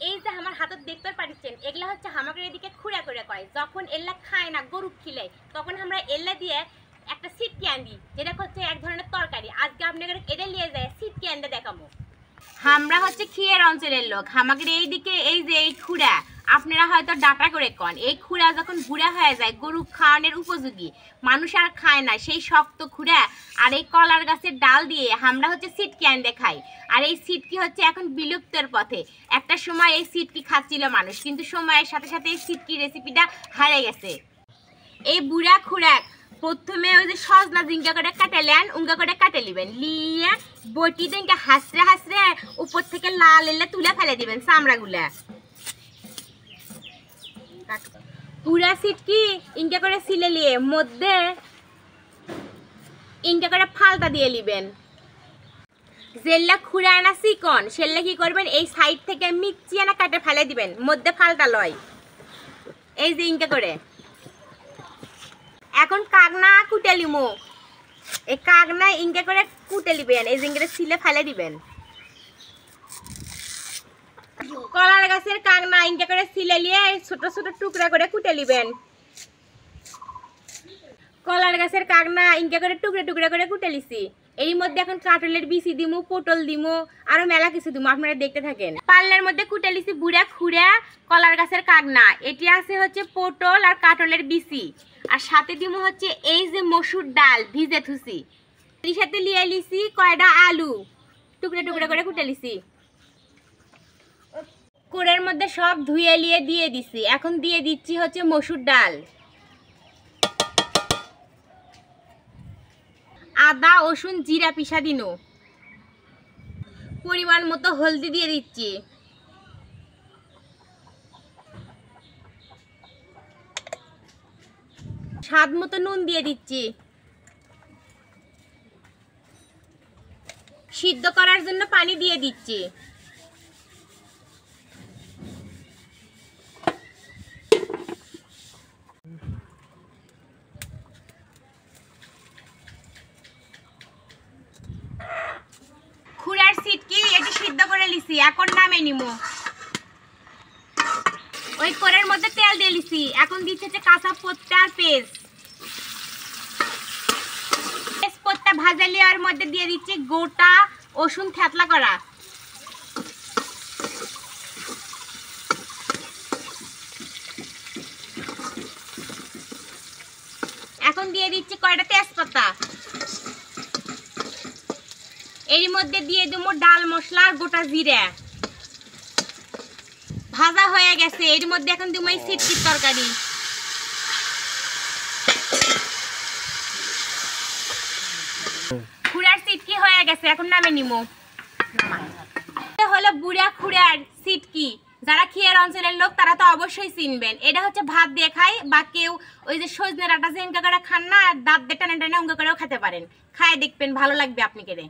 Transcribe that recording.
এই যে আমার হাতত দেখতে পাচ্ছেন এগুলা হচ্ছে আমাদের এদিকে খুঁড়া করে কয়, যখন এল্লা খায় না গরু খিলে তখন আমরা এল্লা দিয়ে একটা সিটকি আনি, যেটা হচ্ছে এক ধরনের তরকারি। আজকে আপনাদের এটা নিয়ে যায় সিটকি আনতে দেখাবো। আমরা হচ্ছে খিয়ের অঞ্চলের লোক, আমাদের এইদিকে এই যে এই খুঁড়া আপনারা হয়তো ডাটা করে কন, এই খুঁড়া যখন বুড়া হয়ে যায় গরু খাওয়ানোর উপযোগী, মানুষ আর খায় না সেই শক্ত খুঁড়া আর এই কলার গাছের ডাল দিয়ে আমরা হচ্ছে সিটকি আনতে খাই। আর এই সিটকি হচ্ছে এখন বিলুপ্তের পথে। একটা সময় এই সিটকি খাচ্ছিল মানুষ, কিন্তু সময়ের সাথে সাথে এই সিটকি রেসিপিটা হারিয়ে গেছে। এই বুড়া খুঁড়া প্রথমে ওই যে সজনা জিঙ্গা করে কাটালেন, উঙ্গা করে কাটে নেবেন, নিয়ে বটি দিনকে হাসরে হাসরে উপর থেকে লাল এলে তুলে ফেলে দিবেন চামড়াগুলা। পুরা সিটকি ইনকা করে সিলে নিয়ে মধ্যে ইনকা করে ফালতা দিয়ে নিবেন। জেল্লা খুঁড়া আনা চিকন সেল্লা কি করবেন, এই সাইড থেকে মিক্সি আনা কাটে ফেলে দিবেন, মধ্যে ফালতা লয় এই যে ইনকা করে। এখন কাগনা কুটে লিমু, এই কাগনা ইনকা করে কুটে লিবেন, এই জিঙ্গিটা সিলে ফেলে দিবেন। কলার গাছের কাগনা ইনকা করে সিলে নিয়ে ছোট ছোট টুকরা করে কুটে লিবেন। কলার গাছের কাগনা ইনকা করে টুকরা টুকরা করে কুটে লিছি। এর মধ্যে এখন কাটলের বিচি দিমু, পটল দিমু, আরো মেলা কিছু দিমু, আপনারা দেখতে থাকেন। পাল্লের মধ্যে কুটে লিছি বুড়া খুঁড়া কলার গাছের কাগনা, এটি আছে হচ্ছে পটল আর কাটলের বিচি, আর সাথে দিমু হচ্ছে এই যে মসুর ডাল ভিজে থুসি। এর সাথে লিয়ে লিছি কয়টা আলু টুকরা টুকরা করে কুটে লিছি। কোড়ের মধ্যে সব ধুয়ে লিয়ে দিয়ে দিছি। এখন দিয়ে দিচ্ছি হচ্ছে মসুর ডাল, আদা রসুন জিরা পিসা দিনু, পরিমাণ মতো হলদি দিয়ে দিচ্ছি, স্বাদ মতো নুন দিয়ে দিচ্ছি। সিদ্ধ করার জন্য পানি দিয়ে দিচ্ছি। খুঁড়ার সিটকি এটি সিদ্ধ করে লিছি, এখন নামে নিমু। ওই কড়াইয়ের মধ্যে তেল দিয়ে লিছি, এখন দিচ্ছে হচ্ছে কাঁচা পত্তা আর পেস্ট। পেস্টটা ভাজা লিয়ার মধ্যে দিয়ে দিচ্ছি গোটা রসুন থেতলা করা। এখন দিয়ে দিচ্ছি কয়টা তেজপাতা। এর মধ্যে দিয়ে দেবো ডাল মশলা আর গোটা জিরা। ভাজা হয়ে গেছে, এর মধ্যে এখন দেবো এই সিটকির তরকারি। খুঁড়ার সিটকি হয়ে গেছে, এখন নামে নিমো। হলো বুড়া খুঁড়ার সিটকি, যারা খিয়ের অঞ্চলের লোক তারা তো অবশ্যই চিনবেন। এটা হচ্ছে ভাত দিয়ে খাই, বা কেউ ওই যে সজনে ডাঁটা যে ইনকা করে খান না, দাঁত দিয়ে টানে টানে উঙ্গা করেও খেতে পারেন। খায় দেখবেন ভালো লাগবে আপনি কেড়ে।